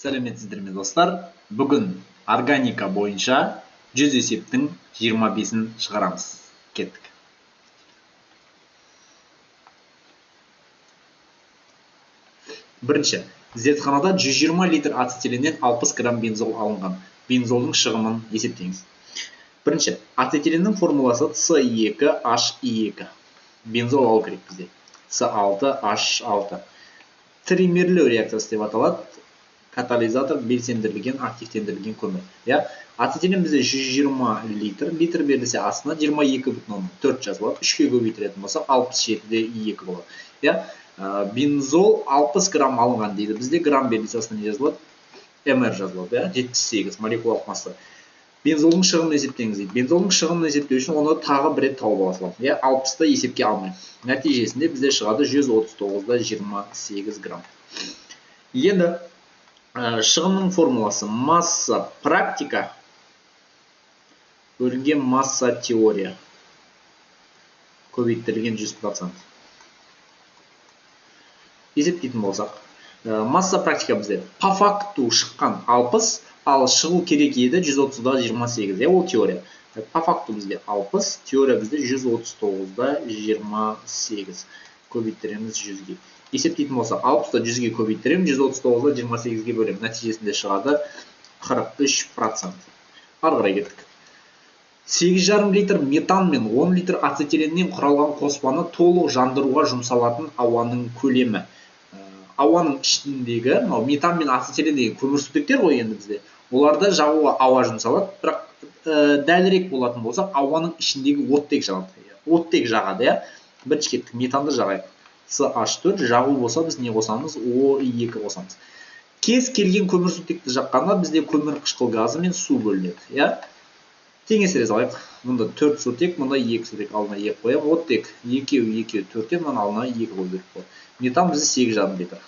Сәлеметсіздер ме достар? Бүгін органика бойынша 100 есептің 25-ін шығарамыз. Кеттік. Бірінші, зертханада 120 литр ацетиленнен 60 грамм бензол алынған. Бензолдың шығымын есептеңіз. Бірінші, ацетиленнің формуласы С2H2. Бензол алу керек бізде. С6H6. Тримерлеу реакциясы деп аталады. Катализатор белсендірілген, активтендірілген көмір. Ацетилен бізде 120 литр. Литр берілсе астына 22,4 жазылады. 3-ке көбейтілетін болса 67-де 2 болады. Бензол 60 грамм алынған дейді. Бізде грамм берілсе астына не жазылады? МР жазылады. 78 молекулалық масса. Бензолдың шығымын есептеңіз дейді. Бензолдың шығымын есептеу үшін оны тағы бір рет тауып аласыз. 60-та есепке алмайм. Нәтижесінде бізде шығады 139-да 28 грамм. Енді шығымның формуласы масса практика бөлінген масса теория көбейтілген 100%. Есептейтін болсақ, масса практика бізде по факту шыққан 60, ал шығу керек еді 130-да 28. Ол теория. По факту бізде 60, теория бізде 139-да 28. Көбейтіреміз 100-ге. Есептейтін болса, 60-та 100-ге көбейтірем, 139-да 28-ге бөлем. Нәтижесінде шығады 43%. Арғырай кеттік. 8,5 литр метан мен 10 литр ацетиленнен құралған қоспаны толық жандыруға жұмсалатын ауаның көлемі. Ауаның ішіндегі, метан мен ацетилендегі көмірсутектер ғой енді бізде. Оларды жағуға ауа жұмсалады, бірақ дәлірек болатын болсақ, ауаның ішіндегі оттек жағады. Оттек жағады, бірінші кеттік, метанды жағайық. CH4 жағу болса біз не қосамыз? O2 қосамыз. Кез келген көмірсутекті жаққанда бізде көмір қышқыл газы мен су бөлінеді. Теңестіре салайық. Мұнда 4 сутек, мұнда 2 сутек алдына 2 қоям. Оттек 2, 4, мұнда алдына 2 қойдырып қой. Метан бізде 8,5 литр.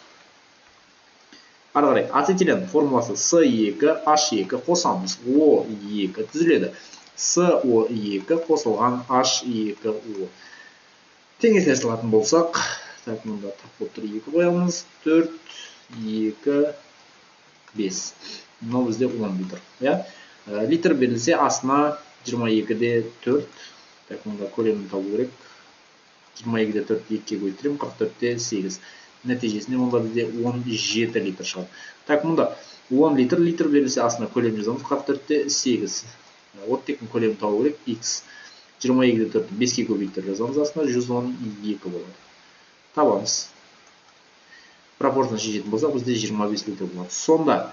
Ары қарай, ацетилен формуласы С2H2 қосамыз. O2 түзіледі. SO2 қосылған H2O. Теңестіре салатын болсақ, мұнда тап 2 қоямыз. 4, 2, 5. Мұнда бізде 10 литр. Литр берілсе астына 22-де 4. Мұнда көлемін табу керек. 22-де 4 2-ке көйтірем, 44-де 8. Нәтижесінде мұнда бізде 17 литр шығады. Мұнда 10 литр берілсе астына көлем жазамыз, 44-де 8. Оттектің көлемін табу керек, X. 22-де 4 5-ке көбейтір жазамыз, астына 112 болады. Табамыз. Пропорцияны шешетін болсақ, бізде 25 литр болады. Сонда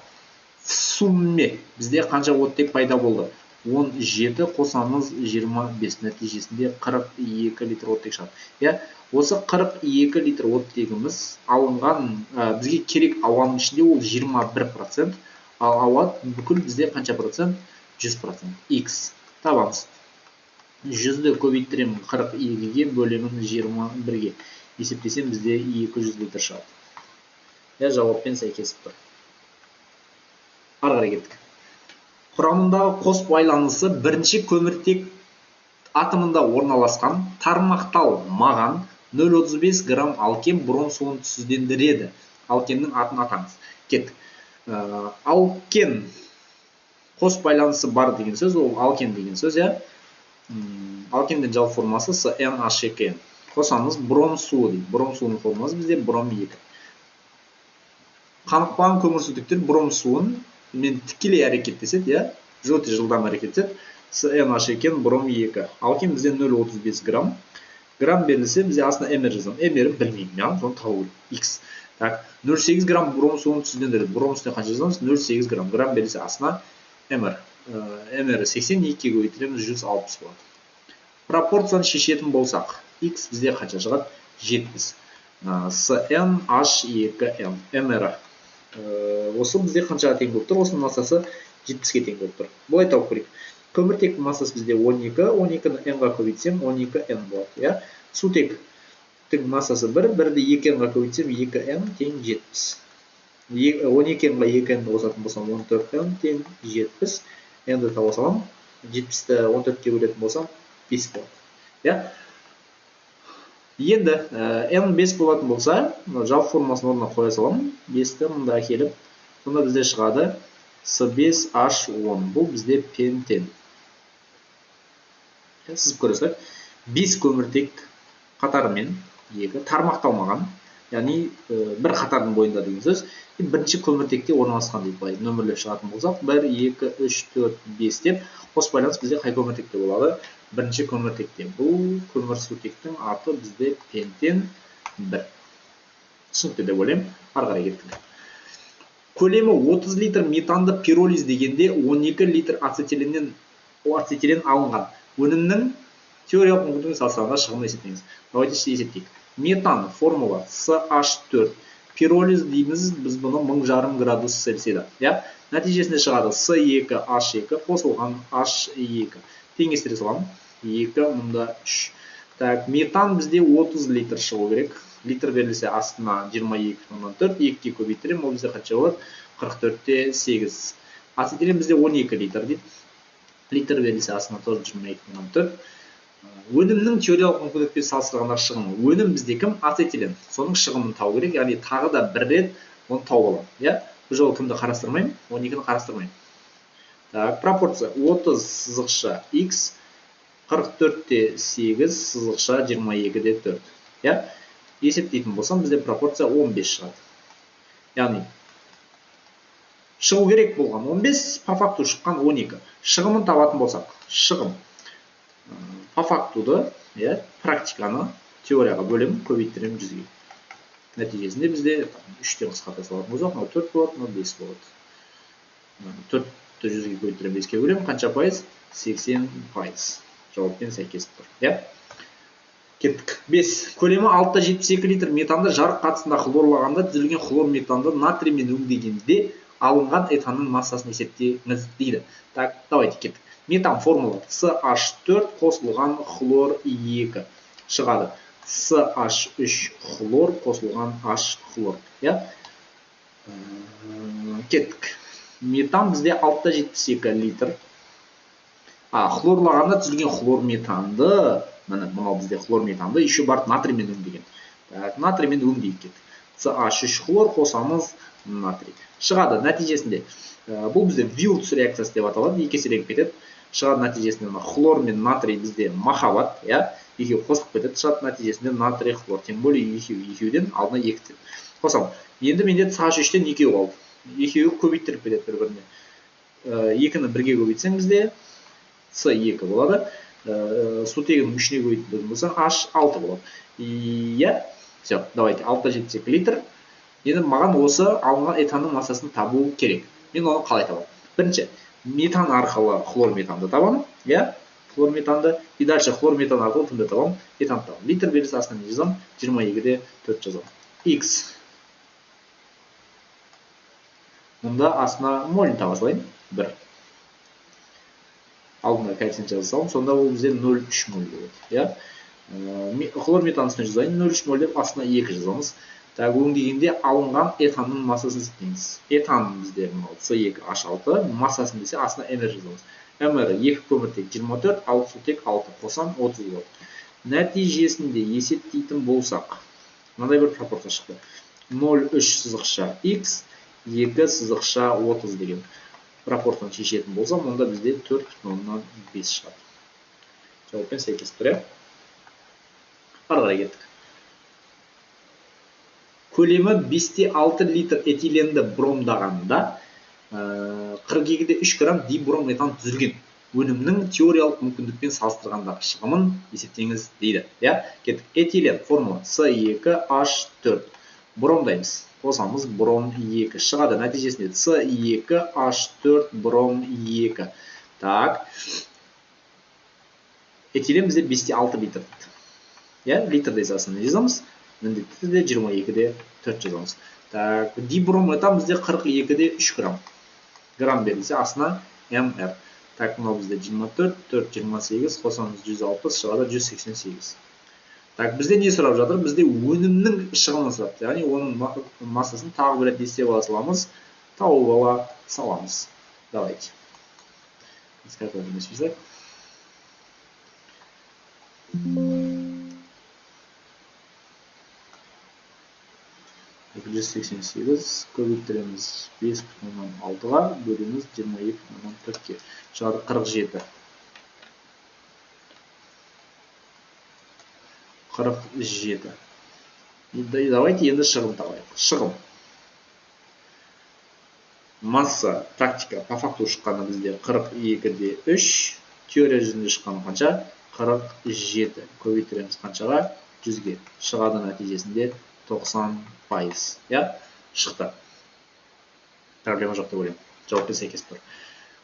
в сумме бізде қанша оттек пайда болды? 17 қосамыз 25, нәтижесінде 42 литр оттек шығады. Осы 42 литр оттегіміз алынған, бізге керек ауаның ішінде ол 21%, ал ауа бүкіл бізде қанша процент? 100%. X. Табамыз. 100-ді көбейттірем 42-ге, бөлемін 21-ге. Есептесем бізде 200 литр шығады. Жауаппен сәйкес тұр. Арғары кеттік. Құрамындағы қос байланысы бірінші көміртек атомында орналасқан тармақтал маған 0,35 грамм алкен бром суын түзілдендіреді. Алкеннің атын атаңыз. Кеттік. Алкен қос байланысы бар деген сөз, ол алкен деген сөз. Алкендің жалпы формасы CnH2. Қосамыз бром суы дейді. Бром суының формасы бізде бром 2. Қанықпаған көмірсутектер бром суын мен тікелей әрекеттеседі, өте жылдам әрекеттеседі. CnH2 бром 2. Алкен бізде 0,35 грамм. Грамм берілсе бізде астына МР жазам. МР білмеймін, соны тауып X. 0,8 грамм бром суын түзілдендіреді. Бром үстіне қанша жазамыз? 0,8 грамм. Грамм берілсе астына МР. МР 82-ке көбейтіреміз 160 болады. Пропорцияны шешетін болсақ, X бізде қанша шығады? 70. CnH2n. МР. Осы бізде қаншаға тең болып тұр? Осының массасы 70-ге тең болып тұр. Бұлай тауып көрейік. Көміртектің массасы бізде 12, 12-ні n-ға көбейтсем 12n болады. Сутектің массасы 1, 1-ді 2n-ға көбейтсем 2n тең 70. 12n-ға 2n-ді қосатын болсам 14n тең 70. n-ді тауып салам. 70-ті 14-ке бөлетін болсам 5 болады. Енді n 5 болатын болса, жалпы формуласын орнына қоя салам. 5-ті мұнда әкеліп Сонда бізде шығады S5H10. Бұл бізде пентен. Сызып көресіздер. 5 көміртек қатарымен екі тармақталмаған, яғни бір қатардың бойында деген сөз. Бірінші көміртекте орналасқан дейді. Былай нөмірлеп шығатын болсақ, 1, 2, 3, 4, 5 деп қос байланыс бізде қай көміртекте болады? Бірінші көміртекте. Бұл көмірсутектің аты бізде пентен 1. Түсінікті деп ойлаймын. Ары қарай кеттік. Көлемі 30 литр метанды пиролиз дегенде 12 литр ацетилен алынған. Өнімнің теориялық мүмкіндігін салыстырғанда шығымын есептеңіз. Давайте есептейік. Метан формула CH4. Пиролиз дейміз, біз бұны 1000 градус Цельсияда. Нәтижесінде шығады С2H2 қосылған H2. Теңестіре саламын. 2, мұнда 3. Так, метан бізде 30 литр шығу керек. Литр берілсе астына 22,4. 2-ге көбейтірем, ол бізде қанша болады? 44-те 8. Ацетилен бізде 12 литр дейді. Литр берілсе астына 22,4. Өнімнің теориялық мүмкіндікпен салыстырғандағы шығымы. Өнім бізде кім? Ацетилен. Соның шығымын тау керек, яғни тағы да бір рет оны тауып аламын. Бұл жолы кімді қарастырмаймын? 12-ні қарастырмаймын. Так, пропорция 30 сызықша x, 44-те 8 сызықша 22-де 4. Есептейтін болсам, бізде пропорция 15 шығады. Яғни шығу керек болған 15, по факту шыққан 12. Шығымын табатын болсақ, шығым по фактуды, практиканы теорияға бөлем, көбейттірем 100-ге. Нәтижесінде бізде 3-тен қысқарта салатын болсақ, 4 болады, 5 болады. 4-ті 100-ге көбейттірем 5-ке бөлем, қанша пайыз? 80%. Жауаппен сәйкес тұр. Кеттік. 5. Көлемі 672 литр метанды жарық қатысында хлорлағанда түзілген хлор метанды натриймен өңдегенде алынған этанның массасын есептеңіз дейді. Так, давайте кеттік. Метан формула CH4 қосылған хлор 2 шығады. CH3 хлор қосылған H хлор. Кеттік. Метан бізде 672 литр. Хлорлағанда түзілген хлор метанды, мұнау бізде хлор метанды, еще барып натриймен өңдеген. Натриймен өңдейік кеттік. CH3 хлор қосамыз натрий. Шығады нәтижесінде. Бұл бізде Вилдс реакциясы деп аталады, екі еселеніп кетеді. Шығады нәтижесінде хлор мен натрий бізде махаббат, екеуі қосылып кетеді. Шығады нәтижесінде натрий хлор, тем более екеуден алдына 2 түседі. Қосамын. Енді менде CH3-тен 2 қалды. Екеуі көбейттіріп кетеді бір-біріне. 2-ні 1-ге көбейтсең бізде С2 болады. Сутегінің 3-не көбейтетін болсаң H6 болады. Все, давайте 672 литр. Енді маған осы алынған этанның массасын табу керек. Мен оны қалай табамын? Бірінші, метан арқылы хлор метанды табамын. Хлор метанды. И дальше хлор метан арқылы кімді табамын? Этан табамын. Литр берілсе астына не жазамын? 22-де 4 жазамын. X. Мұнда астына молін таба салайын. 1. Алдында коэффициент жаза саламын. Сонда ол бізде 0,3 моль болады. Хлор метан үстіне жазайын. 0,3 моль деп астына 2 жазамыз. Так, өңдегенде алынған этанның массасын іздейміз. Этан бізде С2H6, массасын десе астына мр жазамыз. Мр 2 көміртек 24, ал сутек 6, қосам 30 болады. Нәтижесінде есептейтін болсақ, мынандай бір пропорция шықты. 0,3 сызықша x, 2 сызықша 30 деген пропорцияны шешетін болсам, онда бізде 4,5 шығады. Жауаппен сәйкес тұр. Ары қарай кеттік. Көлемі 5-6 литр этиленді бромдағанда 42-де 3 грамм дибром метан түзілген. Өнімнің теориялық мүмкіндікпен салыстырғандағы шығымын есептеңіз дейді. Кеттік. Этилен формула С2H4. Бромдаймыз. Қосамыз бром 2. Шығады нәтижесінде С2H4 бром 2. Так. Этилен бізде 5-6 литр дейді. Литрде сасыны жазамыз. Міндетті де 22-де 4 жазамыз. Так, дибром метан бізде 42-де 3 грамм. Грамм берілсе астына мр. Так, мұнау бізде 24, 4, 28, қосамыз 160, шығады 188. Так, бізде не сұрап жатыр? Бізде өнімнің шығымын сұрапты. Яғни оның массасын тағы бір рет есте ала саламыз, тауып ала саламыз. Давайте. Скайпадан списать. 100 188 көбейтіреміз 5,6-ға бөлеміз 22,4-ке. Шығады 47. 47. Давайте енді шығым табайық. Шығым. Масса практика по факту шыққаны бізде 42-де 3, теория жүзінде шыққаны қанша? 47. Көбейтіреміз қаншаға? 100-ге. Шығады нәтижесінде 90%. Я? Шықты. Проблема жоқ деп ойлаймын. Жауаппен сәйкес тұр.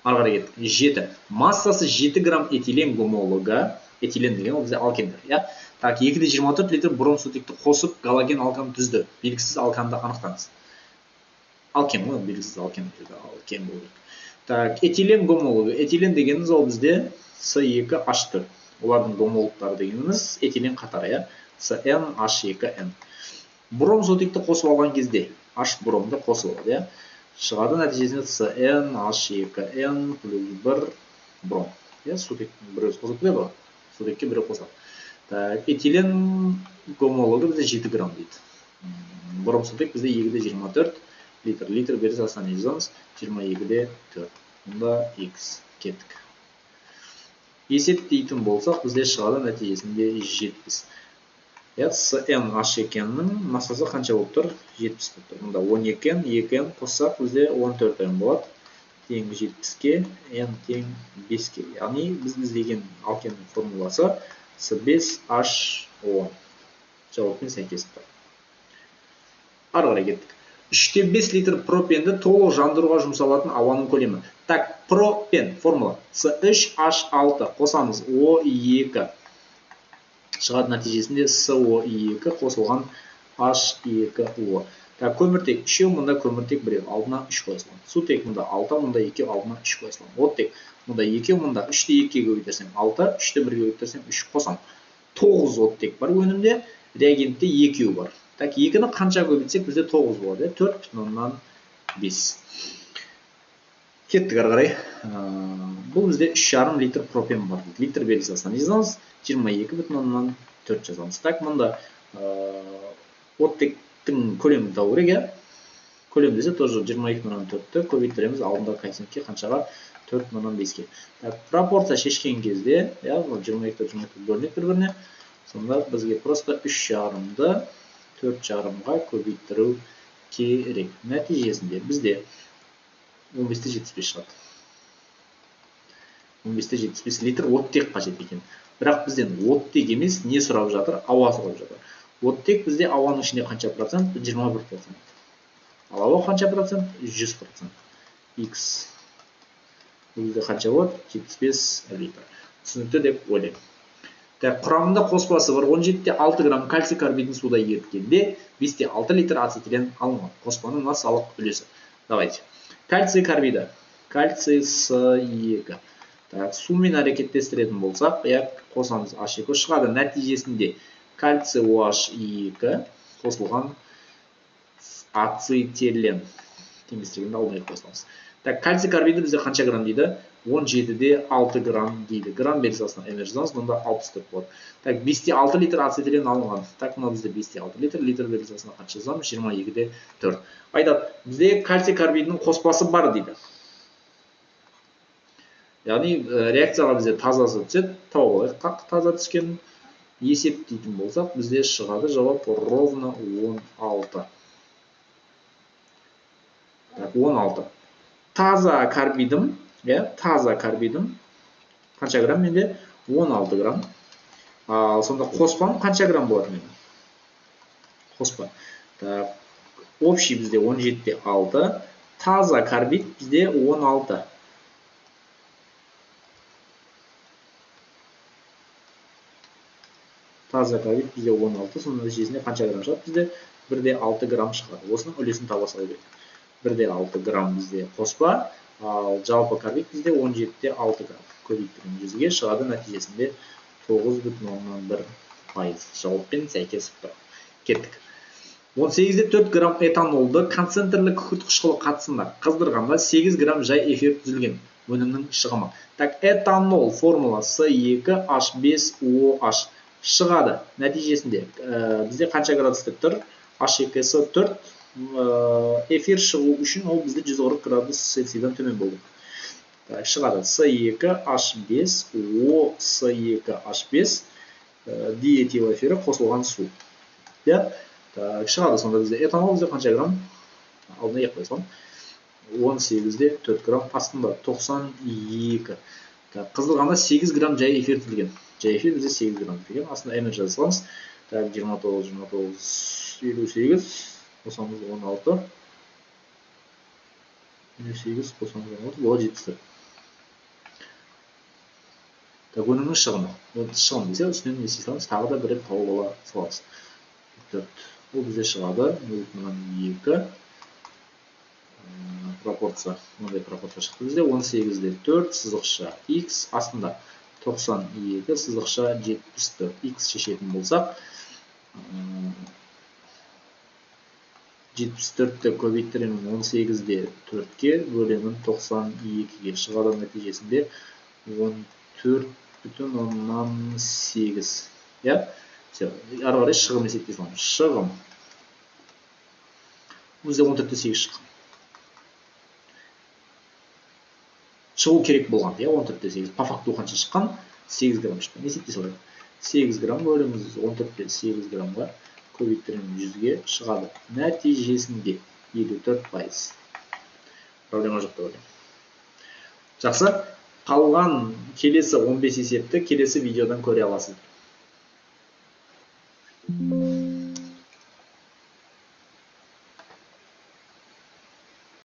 Ары қарай кеттік. 7. Массасы 7 грамм этилен гомологы. Этилен деген ол бізде алкендер. Я? Так, 2,24 литр бром сутекті қосып, галоген алкан түзді. Белгісіз алканды анықтаңыз. Алкен ғой, белгісіз алкен болды. Так, этилен гомологы. Этилен дегеніміз ол бізде С2H4. Олардың гомологтары дегеніміз этилен қатары, я? CnH2n. Бром сутекті қосып алған кезде H бромды қосып алады, я? Шығады нәтижесінде CnH2n плюс 1 бром. Я, сутектің бір өз қосып біле бар. Сутекке бірі қосады. Так, этилен гомологы бізде 7 грамм дейді. Бром сутек бізде 2,24 литр. Литр беріз асан езіміз 22-де 4. Мұнда X кеттік. Есеп дейтін болсақ, бізде шығады нәтижесінде 70. CnH2n-ның массасы қанша болып тұр? 70 болып тұр. Мұнда 12n, 2n қоссақ, бізде 14n болады. Тең 70-ке, n тең 5-ке. Яғни біз іздеген алкеннің формуласы S5H10. Жауаппен сәйкес тұр. Ары қарай кеттік. 3,5 литр пропенді толық жандыруға жұмсалатын ауаның көлемі. Так, пропен формула C3H6 қосамыз O2. Шығады нәтижесінде SO2 қосылған H2O. Так, көміртек 3, мұнда көміртек 1, алдына 3 қойсылған. Сутек мұнда 6, мұнда 2, алдына 3 қойсылған. Оттек мұнда 2, мұнда 3-те 2-ге көбейтерсем 6, 3-те 1-ге көбейтерсем 3 қосам. 9 оттек бар өнімде, реагентте 2 бар. Так, 2-ні қанша көбейтсек бізде 9 болады, 4,5. Кеттік ары қарай. Бұл бізде 3,5 литр пропен бар. Литр белгісі жазамыз, 22,4 жазамыз. Так, мұнда оттектің көлемі тауы керек. Көлем десе тоже 22,4-ті көбейтіреміз алдында коэффициентке қаншаға? 4,5-ке. Так, пропорция шешкен кезде, 22,4 бөлінеді бір-біріне. Сонда бізге просто 3,5-ді 4,5-ға көбейтіру керек. Нәтижесінде бізде 15-те 75 шығады. 15-те 75 литр оттек қажет екен. Бірақ бізден оттек емес, не сұрап жатыр? Ауа сұрап жатыр. Оттек бізде ауаның ішінде қанша процент? 21%. Ал ауа қанша процент? 100%. X. Бізде қанша болады? 75 литр. Түсінікті деп ойлаймын. Құрамында қоспасы бар 17-те 6 грамм кальций карбидін суда еріткенде 5-те 6 литр ацетилен алынған. Қоспаның массалық үлесі. Давайте. Кальций карбиді. Кальций С2. Сумен әрекеттестіретін болсақ, қосамыз H2 шығады. Нәтижесінде кальций OH2 қосылған ацетилен. Теңестіргенде алдына қосыламыз. Так, кальций карбиді бізде қанша грамм дейді? 17-де 6 грамм дейді. Грамм белгісі мр жазамыз, мұнда 64 болады. Так, 5-те 6 литр ацетилен алынған. Так, мұнда бізде 5-те 6 литр, литр белгісі қанша жазамыз? 22-де 4. Айтады, бізде кальций карбидінің қоспасы бар дейді. Яғни реакцияға бізде тазасы түседі. Тауып алайық, қақ таза түскен есеп дейтін болсақ, бізде шығады жауап ровно 16. Так, 16. Таза карбидім, таза карбидім қанша грамм менде? 16 грамм. Сонда қоспам қанша грамм болады менде? Қоспа. Так, общий бізде 17-те 6. Таза карбид бізде 16. Таза карбид бізде 16. Сонда нәтижесінде қанша грамм шығады? Бізде 1-де 6 грамм шығады. Осының үлесін таба салу керек. 1-де 6 грамм бізде қоспа, ал жалпы карбид бізде 17-де 6 грамм. Көбейткен 100-ге шығады нәтижесінде 9,1%. Жауаппен сәйкес тұр. Кеттік. 18-де 4 грамм этанолды концентрлі күкірт қышқылы қатысында қыздырғанда 8 грамм жай эфир түзілген өнімнің шығымы. Так, этанол формула С2H5OH шығады. Нәтижесінде бізде қанша градустық тұр? H2-сі 4, эфир шығу үшін ол бізде 140 градус Цельсийдан төмен болу. Шығады С2, H5, O, С2, H5, диэтил эфирі қосылған су. Шығады сонда бізде этанол бізде қанша грамм? Алдына ек қойсам. 18-де 4 грамм, астында 92. Қыздырғанда 8 грамм жай эфир түзілген. Жай эфир бізде 8 грамм түзілген. Астында эмер жазыламыз. 29, 58, 16, 58, 16, бұл 74. Өнімнің шығымы. Шығым десе, үстінен не істейсіз, тағы да бір рет тауып ала саламыз. 4. Бұл бізде шығады 0,2 пропорция. Мынандай пропорция шықты бізде. 18-де 4 сызықша x, астында 92 сызықша 74. X шешетін болсақ, 74-ті көбейтіремін 18-де 4-ке, бөлемін 92-ге, шығады нәтижесінде 14,8. Ары қарай шығым есептей саламыз. Шығым. Бізде 14,8 шыққан. Шығу керек болған, 14,8. По факту қанша шыққан? 8 грамм шыққан. Есептей салайық. 8 грамм бөлеміз 14,8 граммға, көбейтіремін 100-ге, шығады. Нәтижесінде 54%. Проблема жоқ деп ойлаймын. Жақсы. Қалған келесі 15 есепті келесі видеодан көре аласыз.